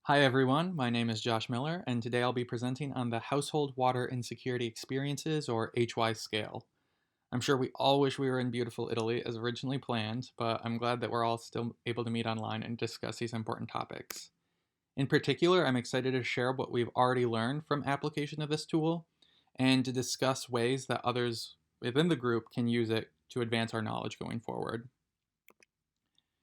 Hi everyone, my name is Josh Miller, and today I'll be presenting on the Household Water Insecurity Experiences, or HWISE scale. I'm sure we all wish we were in beautiful Italy as originally planned, but I'm glad that we're all still able to meet online and discuss these important topics. In particular, I'm excited to share what we've already learned from application of this tool and to discuss ways that others within the group can use it to advance our knowledge going forward.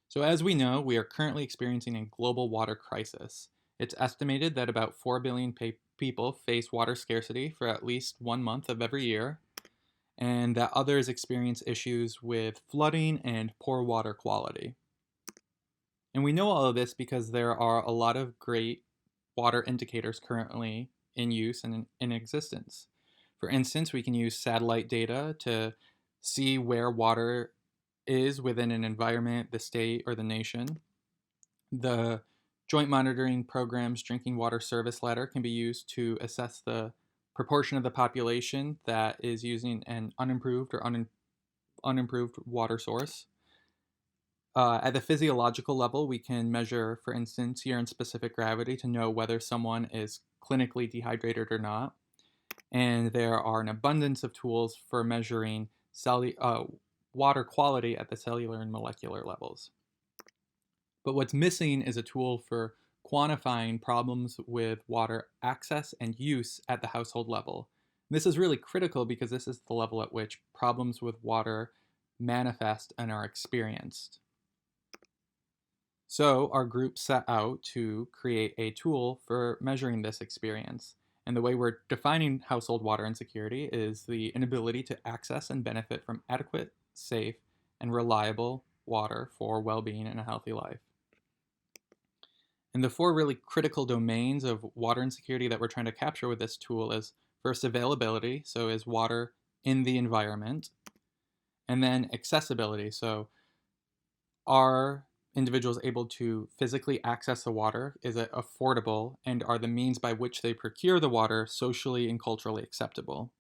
So, as we know, we are currently experiencing a global water crisis. It's estimated that about 4 billion people face water scarcity for at least 1 month of every year, and that others experience issues with flooding and poor water quality. And we know all of this because there are a lot of great water indicators currently in use and in existence. For instance, we can use satellite data to see where water is within an environment, the state, or the nation. The Joint Monitoring Program's Drinking Water Service Ladder can be used to assess the proportion of the population that is using an unimproved or unimproved water source. At the physiological level, we can measure, for instance, urine specific gravity to know whether someone is clinically dehydrated or not. And there are an abundance of tools for measuring water quality at the cellular and molecular levels. But what's missing is a tool for quantifying problems with water access and use at the household level. This is really critical because this is the level at which problems with water manifest and are experienced. So, our group set out to create a tool for measuring this experience. And the way we're defining household water insecurity is the inability to access and benefit from adequate, safe, and reliable water for well being and a healthy life. And the four really critical domains of water insecurity that we're trying to capture with this tool is first availability, so is water in the environment, and then accessibility, so are individuals able to physically access the water? Is it affordable? And are the means by which they procure the water socially and culturally acceptable?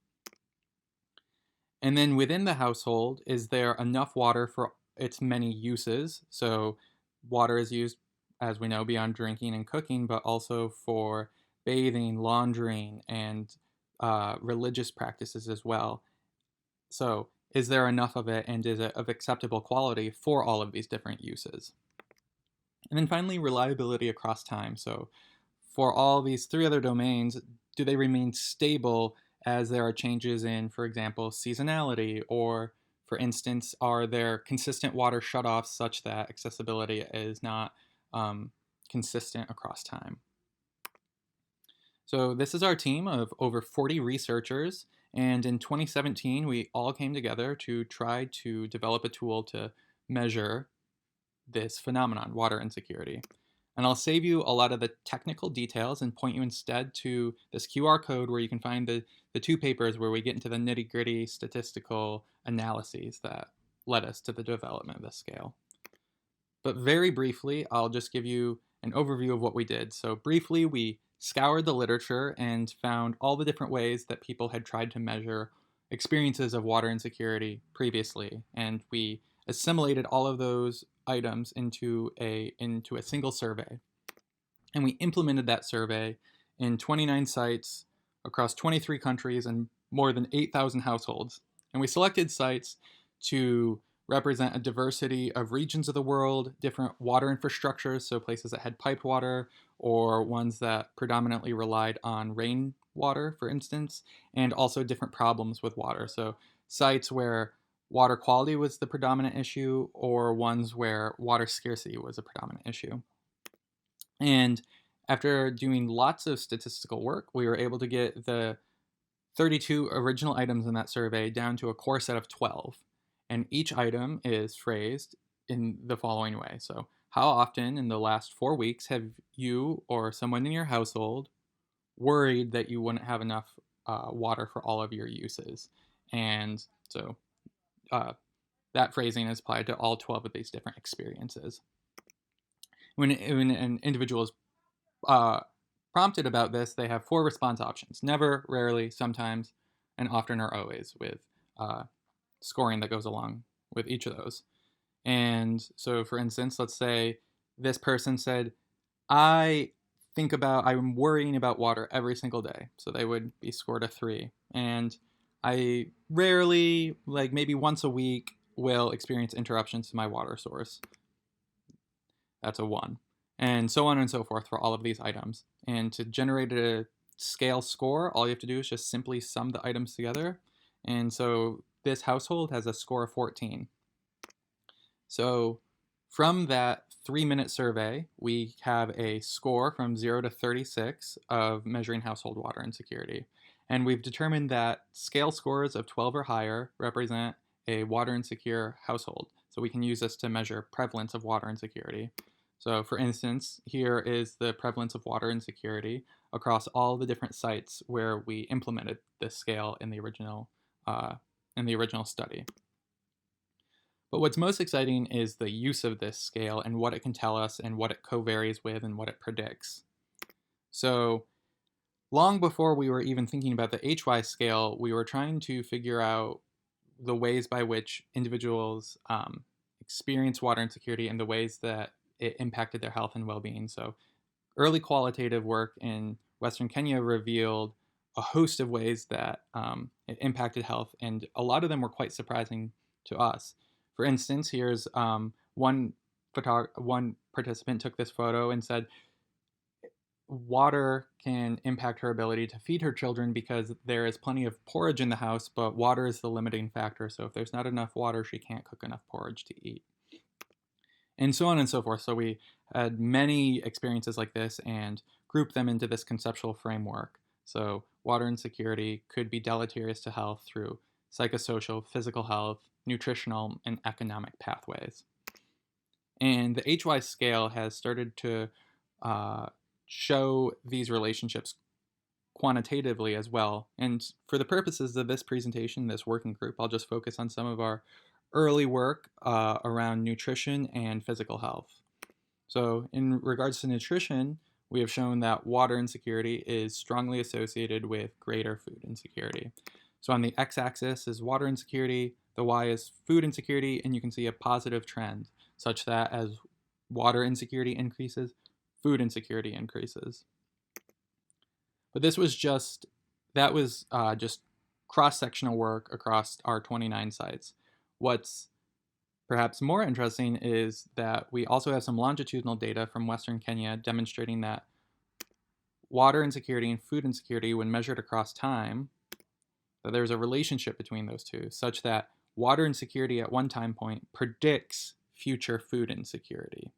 And then within the household, is there enough water for its many uses? So, water is used, as we know, beyond drinking and cooking, but also for bathing, laundering, and religious practices as well. So, is there enough of it, and is it of acceptable quality for all of these different uses? And then finally, reliability across time. So, for all these three other domains, do they remain stable as there are changes in, for example, seasonality? Or, for instance, are there consistent water shutoffs such that accessibility is not consistent across time? So, this is our team of over 40 researchers. And in 2017, we all came together to try to develop a tool to measure this phenomenon, water insecurity. And I'll save you a lot of the technical details and point you instead to this QR code where you can find the two papers where we get into the nitty gritty statistical analyses that led us to the development of this scale. But very briefly, I'll just give you an overview of what we did. So, briefly, we scoured the literature and found all the different ways that people had tried to measure experiences of water insecurity previously. And we assimilated all of those items into a single survey. And we implemented that survey in 29 sites across 23 countries and more than 8,000 households. And we selected sites to represent a diversity of regions of the world, different water infrastructures, so places that had piped water or ones that predominantly relied on rainwater, for instance, and also different problems with water. So sites where water quality was the predominant issue or ones where water scarcity was a predominant issue. And after doing lots of statistical work, we were able to get the 32 original items in that survey down to a core set of 12. And each item is phrased in the following way. So, how often in the last 4 weeks have you or someone in your household worried that you wouldn't have enough water for all of your uses? And so uh, that phrasing is applied to all 12 of these different experiences. When an individual is uh, prompted about this, they have four response options: never, rarely, sometimes, and often or always, with uh, scoring that goes along with each of those. And so, for instance, let's say this person said, I I'm worrying about water every single day. So they would be scored a 3. And I rarely, like maybe once a week, will experience interruptions to my water source. That's a 1. And so on and so forth for all of these items. And to generate a scale score, all you have to do is just simply sum the items together. And so this household has a score of 14. So from that 3-minute survey, we have a score from 0 to 36 of measuring household water insecurity. And we've determined that scale scores of 12 or higher represent a water insecure household. So we can use this to measure prevalence of water insecurity. So for instance, here is the prevalence of water insecurity across all the different sites where we implemented this scale in the original study. But what's most exciting is the use of this scale and what it can tell us and what it covariates with and what it predicts. So long before we were even thinking about the HWISE scale, we were trying to figure out the ways by which individuals experience water insecurity and the ways that it impacted their health and well-being. So early qualitative work in Western Kenya revealed a host of ways that it impacted health, and a lot of them were quite surprising to us. For instance, here's one participant took this photo and said water can impact her ability to feed her children because there is plenty of porridge in the house, but water is the limiting factor. So if there's not enough water, she can't cook enough porridge to eat. And so on and so forth. So we had many experiences like this and grouped them into this conceptual framework. So water insecurity could be deleterious to health through psychosocial, physical health, nutritional, and economic pathways. And the HWISE scale has started to show these relationships quantitatively as well. And for the purposes of this presentation, this working group, I'll just focus on some of our early work around nutrition and physical health. So in regards to nutrition, we have shown that water insecurity is strongly associated with greater food insecurity. So on the x-axis is water insecurity, the y is food insecurity, and you can see a positive trend such that as water insecurity increases, food insecurity increases. But that was just cross-sectional work across our 29 sites. What's perhaps more interesting is that we also have some longitudinal data from Western Kenya demonstrating that water insecurity and food insecurity, when measured across time, that there's a relationship between those two, such that water insecurity at one time point predicts future food insecurity.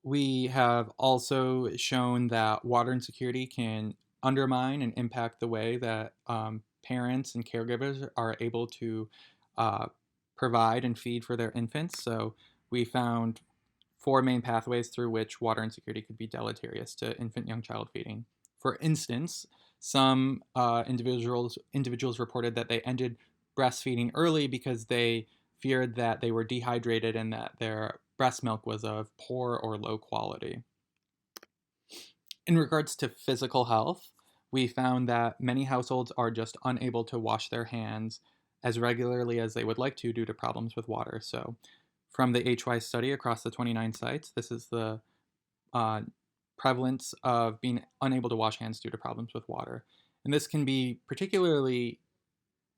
We have also shown that water insecurity can undermine and impact the way that parents and caregivers are able to provide and feed for their infants. So we found 4 main pathways through which water insecurity could be deleterious to infant young child feeding. For instance, some individuals reported that they ended breastfeeding early because they feared that they were dehydrated and that their breast milk was of poor or low quality. In regards to physical health, we found that many households are just unable to wash their hands as regularly as they would like to due to problems with water. So from the HWISE study across the 29 sites, this is the prevalence of being unable to wash hands due to problems with water. And this can be particularly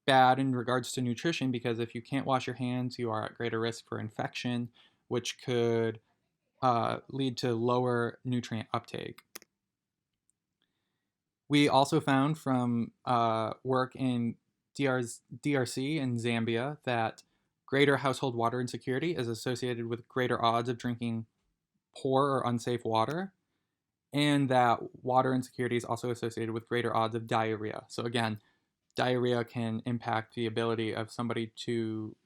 bad in regards to nutrition because if you can't wash your hands, you are at greater risk for infection, which could lead to lower nutrient uptake. We also found from work in DRC and Zambia that greater household water insecurity is associated with greater odds of drinking poor or unsafe water, and that water insecurity is also associated with greater odds of diarrhea. So again, diarrhea can impact the ability of somebody to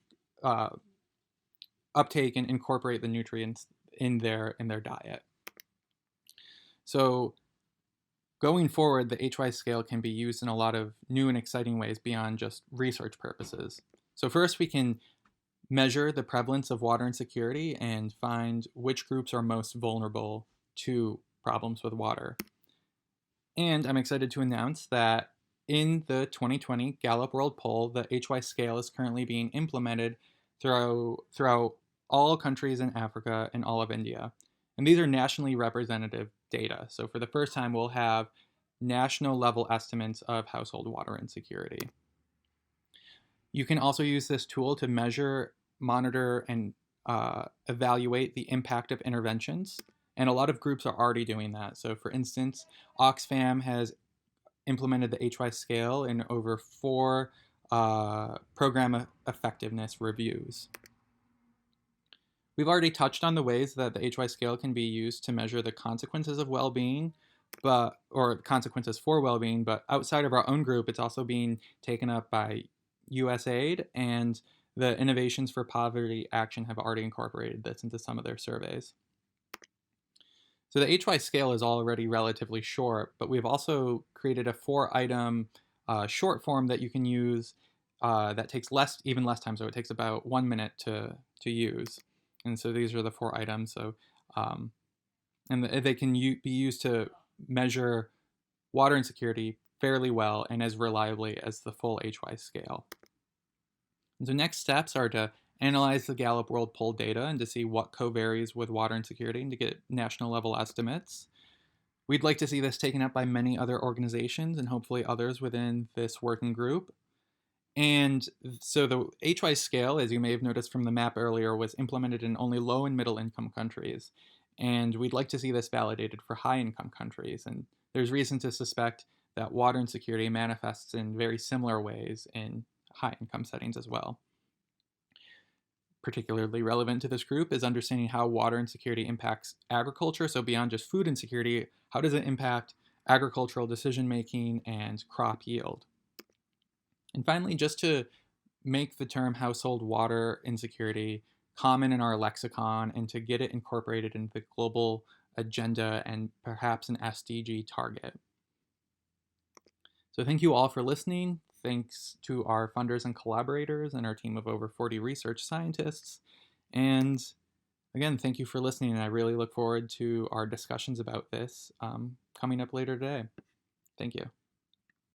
uptake and incorporate the nutrients in their diet. So going forward, the HWISE scale can be used in a lot of new and exciting ways beyond just research purposes. So first, we can measure the prevalence of water insecurity and find which groups are most vulnerable to problems with water. And I'm excited to announce that in the 2020 Gallup World Poll, the HWISE scale is currently being implemented throughout all countries in Africa and all of India. And these are nationally representative data. So for the first time, we'll have national level estimates of household water insecurity. You can also use this tool to measure, monitor, and evaluate the impact of interventions. And a lot of groups are already doing that. So for instance, Oxfam has implemented the HWISE scale in over 4 program effectiveness reviews. We've already touched on the ways that the HWISE scale can be used to measure the consequences of well-being, or consequences for well-being, but outside of our own group, it's also being taken up by USAID, and the Innovations for Poverty Action have already incorporated this into some of their surveys. So the HWISE scale is already relatively short, but we've also created a 4-item short form that you can use that takes even less time. So it takes about 1 minute to use. And so these are the 4 items. So and they can be used to measure water insecurity fairly well and as reliably as the full HWISE scale. And so next steps are to analyze the Gallup World Poll data and to see what co-varies with water insecurity and to get national level estimates. We'd like to see this taken up by many other organizations and hopefully others within this working group. And so the HWISE scale, as you may have noticed from the map earlier, was implemented in only low and middle income countries. And we'd like to see this validated for high income countries. And there's reason to suspect that water insecurity manifests in very similar ways in high income settings as well. Particularly relevant to this group is understanding how water insecurity impacts agriculture. So beyond just food insecurity, how does it impact agricultural decision making and crop yield? And finally, just to make the term household water insecurity common in our lexicon and to get it incorporated into the global agenda and perhaps an SDG target. So thank you all for listening. Thanks to our funders and collaborators and our team of over 40 research scientists. And again, thank you for listening. And I really look forward to our discussions about this coming up later today. Thank you.